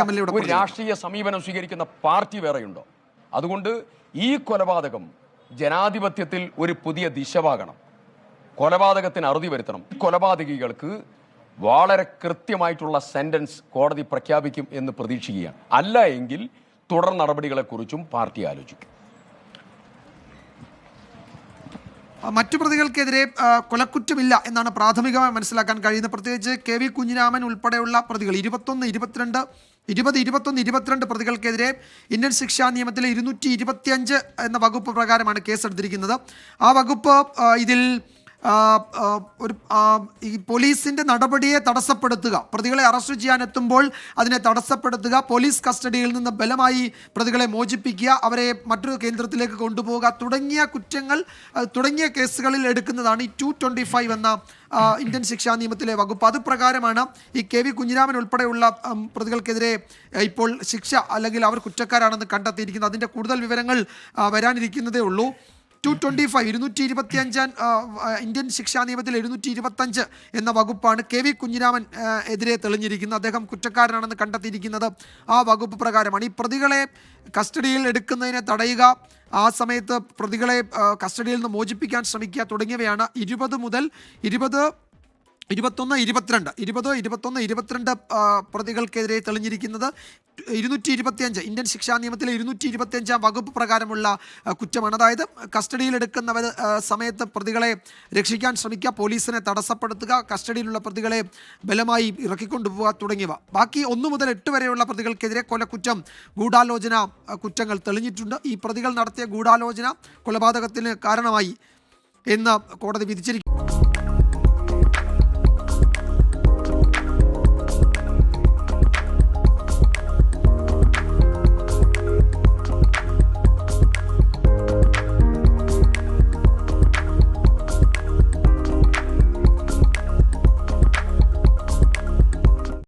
ഒരു രാഷ്ട്രീയ സമീപനം സ്വീകരിക്കുന്ന പാർട്ടി വേറെയുണ്ടോ? അതുകൊണ്ട് ഈ കൊലപാതകം ജനാധിപത്യത്തിൽ ഒരു പുതിയ ദിശവാകണം. കൊലപാതകത്തിന് അറുതി വരുത്തണം. കൊലപാതകികൾക്ക് വളരെ കൃത്യമായിട്ടുള്ള സെന്റൻസ് കോടതി പ്രഖ്യാപിക്കും എന്ന് പ്രതീക്ഷിക്കുകയാണ്. അല്ല എങ്കിൽ തുടർ നടപടികളെക്കുറിച്ചും പാർട്ടി ആലോചിക്കും. മറ്റു പ്രതികൾക്കെതിരെ കൊലക്കുറ്റമില്ല എന്നാണ് പ്രാഥമികമായി മനസ്സിലാക്കാൻ കഴിയുന്നത്. പ്രത്യേകിച്ച് KV കുഞ്ഞിരാമൻ ഉൾപ്പെടെയുള്ള പ്രതികൾ 21 പ്രതികൾക്കെതിരെ ഇന്ത്യൻ ശിക്ഷാ നിയമത്തിലെ 225 എന്ന വകുപ്പ് പ്രകാരമാണ് കേസെടുത്തിരിക്കുന്നത്. ആ വകുപ്പ് ഇതിൽ ഈ പോലീസിൻ്റെ നടപടിയെ തടസ്സപ്പെടുത്തുക, പ്രതികളെ അറസ്റ്റ് ചെയ്യാനെത്തുമ്പോൾ അതിനെ തടസ്സപ്പെടുത്തുക, പോലീസ് കസ്റ്റഡിയിൽ നിന്ന് ബലമായി പ്രതികളെ മോചിപ്പിക്കുക, അവരെ മറ്റൊരു കേന്ദ്രത്തിലേക്ക് കൊണ്ടുപോവുക തുടങ്ങിയ കേസുകളിൽ എടുക്കുന്നതാണ് ഈ 225 എന്ന ഇന്ത്യൻ ശിക്ഷാ നിയമത്തിലെ വകുപ്പ്. അത് പ്രകാരമാണ് ഈ KV കുഞ്ഞിരാമൻ ഉൾപ്പെടെയുള്ള പ്രതികൾക്കെതിരെ ഇപ്പോൾ ശിക്ഷ അല്ലെങ്കിൽ അവർ കുറ്റക്കാരാണെന്ന് കണ്ടെത്തിയിരിക്കുന്നത്. അതിൻ്റെ കൂടുതൽ വിവരങ്ങൾ വരാനിരിക്കുന്നതേ ഉള്ളൂ. 225 ഇന്ത്യൻ ശിക്ഷാ നിയമത്തിൽ 225 എന്ന വകുപ്പാണ് KV കുഞ്ഞിരാമൻ എതിരെ തെളിഞ്ഞിരിക്കുന്നത്. അദ്ദേഹം കുറ്റക്കാരനാണെന്ന് കണ്ടെത്തിയിരിക്കുന്നത് ആ വകുപ്പ് പ്രകാരമാണ്. ഈ പ്രതികളെ കസ്റ്റഡിയിൽ എടുക്കുന്നതിനെ തടയുക, ആ സമയത്ത് പ്രതികളെ കസ്റ്റഡിയിൽ നിന്ന് മോചിപ്പിക്കാൻ ശ്രമിക്കുക തുടങ്ങിയവയാണ് 20 മുതൽ 22 പ്രതികൾക്കെതിരെ തെളിഞ്ഞിരിക്കുന്നത്. 225 ഇന്ത്യൻ ശിക്ഷാ നിയമത്തിലെ 225 വകുപ്പ് പ്രകാരമുള്ള കുറ്റമാണ്. അതായത് കസ്റ്റഡിയിലെടുക്കുന്ന സമയത്ത് പ്രതികളെ രക്ഷിക്കാൻ ശ്രമിക്കുക, പോലീസിനെ തടസ്സപ്പെടുത്തുക, കസ്റ്റഡിയിലുള്ള പ്രതികളെ ബലമായി ഇറക്കിക്കൊണ്ടുപോവുക തുടങ്ങിയവ. ബാക്കി 1 മുതൽ 8 വരെയുള്ള പ്രതികൾക്കെതിരെ കൊലക്കുറ്റം, ഗൂഢാലോചന കുറ്റങ്ങൾ തെളിഞ്ഞിട്ടുണ്ട്. ഈ പ്രതികൾ നടത്തിയ ഗൂഢാലോചന കൊലപാതകത്തിന് കാരണമായി എന്ന് കോടതി വിധിച്ചിരിക്കുന്നു.